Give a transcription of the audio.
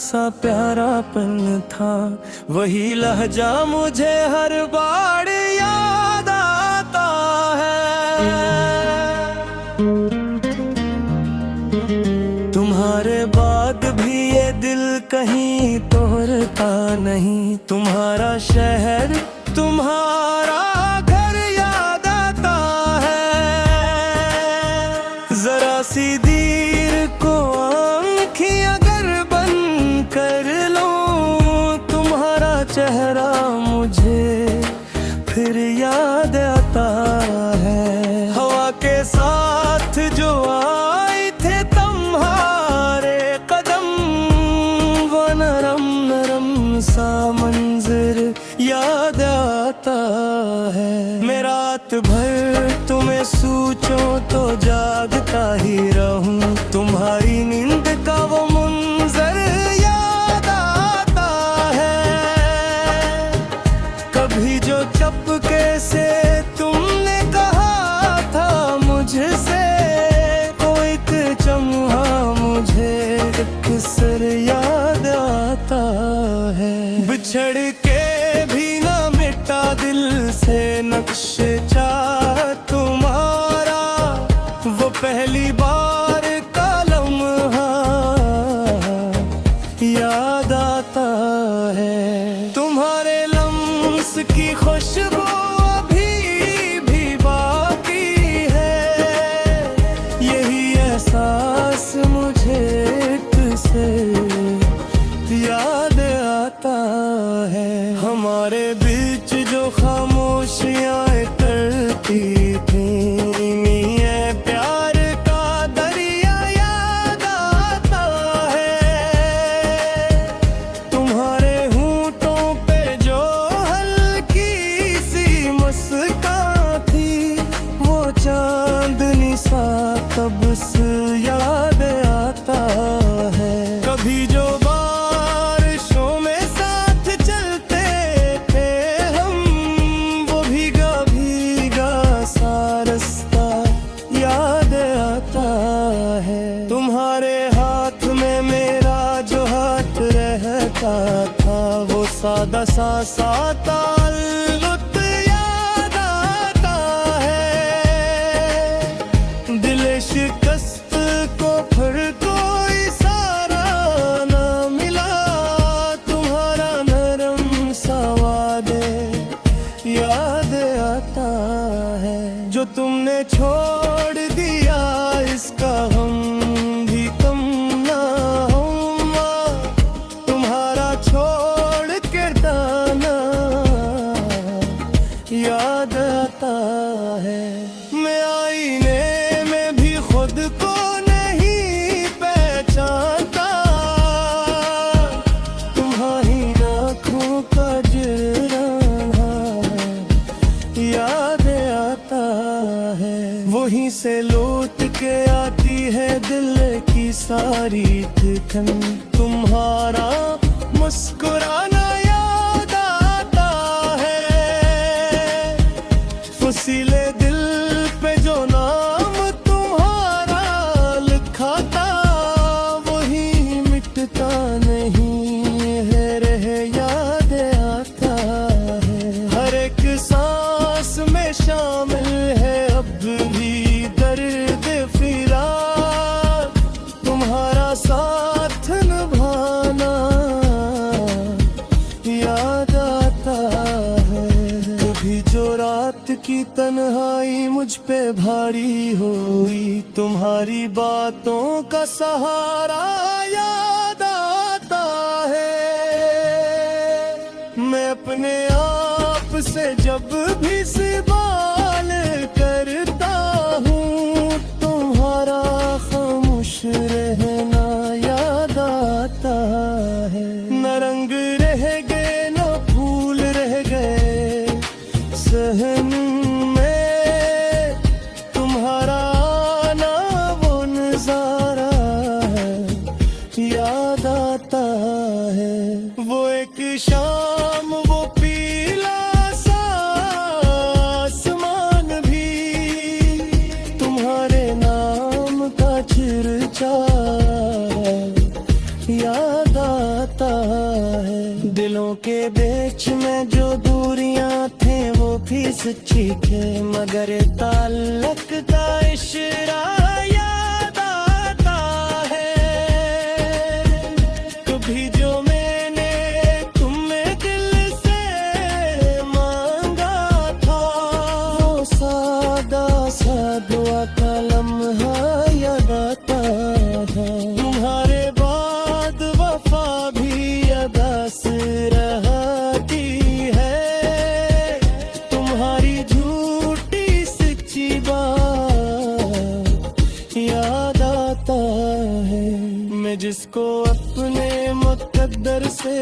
सा प्यारापन था, वही लहजा मुझे हर बार याद आता है। तुम्हारे बाद भी ये दिल कहीं तोड़ता नहीं, तुम्हारा शहर तुम्हारा घर याद आता है। जरा सी देर को आँखें अगर बंद कर लूं, तुम्हारा चेहरा मुझे फिर याद आता है। हवा के साथ जो आए थे तुम्हारे कदम, वो नरम नरम सा मंजर याद आता है। मैं रात भर तुम्हें सोचूं तो जागता ही रहूं, तुम्हारी नींद का वो मंजर याद आता है। कभी जो चपके से तुमने कहा था मुझसे, कोई एक चम्हा मुझे अक्सर याद आता है। बिछड़ के भी ना मिटा दिल से नक्शे चाह तुम्हारा, वो पहली बार का लम्हा याद आता है। तुम्हारे लम्स की खुशबू अभी भी बाकी है, यही एहसास मुझे तुझसे याद आता है। हमारे बीच जो खामोशियाँ करती थी, ये प्यार का दरिया याद आता है। तुम्हारे होंठों पे जो हल्की सी मुस्कान थी, वो चांदनी सा तब से याद आता है। कभी जो बारिशों में साथ चलते थे हम, वो भीगा भीगा सा रास्ता याद आता है। तुम्हारे हाथ में मेरा जो हाथ रहता था, वो सादा सा ताल्लुक याद आता है। दिल शिकस्त को फिर कोई सारा ना मिला, तुम्हारा नरम सा वादे याद आता है। जो तुमने छोड़ दिया इसका हम भी कम ना होगा, तुम्हारा छोड़ के दाना याद आता है। मैं आईने में भी खुद को नहीं पहचानता, तुम्हारी आँखों का जराना याद आता है। वहीं से लौट के आती है दिल की सारी थकन, तुम्हारा मुस्कुराना याद आता है। फसीले दिल पे जो नाम तुम्हारा लिखा था, वही मिटता नहीं है, रह याद आता है। हर एक सांस में शामिल है अब भी दर्द फिराक, तुम्हारा साथ निभाना याद आता है। कभी जो रात की तन्हाई मुझ पे भारी हुई, तुम्हारी बातों का सहारा याद आता है। मैं अपने आप से जब भी सवाल करता हूँ, तुम्हारा खामोश रहना याद आता है। न रंग रह गए न फूल रह गए सहन में, तुम्हारा आना वो नजारा याद आता है। वो एक शाम वो पीला सा आसमान भी, तुम्हारे नाम का चर्चा याद आता है। दिलों के बीच में जो दूरियां थे वो भी सच्ची थे, मगर ताल्लुक का इशरा याद आता है। कभी जो मैंने तुम्हें दिल से मांगा था, वो सादा सा दुआ का लम्हा याद आता है। तुम्हारे बाद वफा भी अदास रहती है, तुम्हारी झूठी सच्ची बात याद आता है। मैं जिसको अपने मुकद्दर से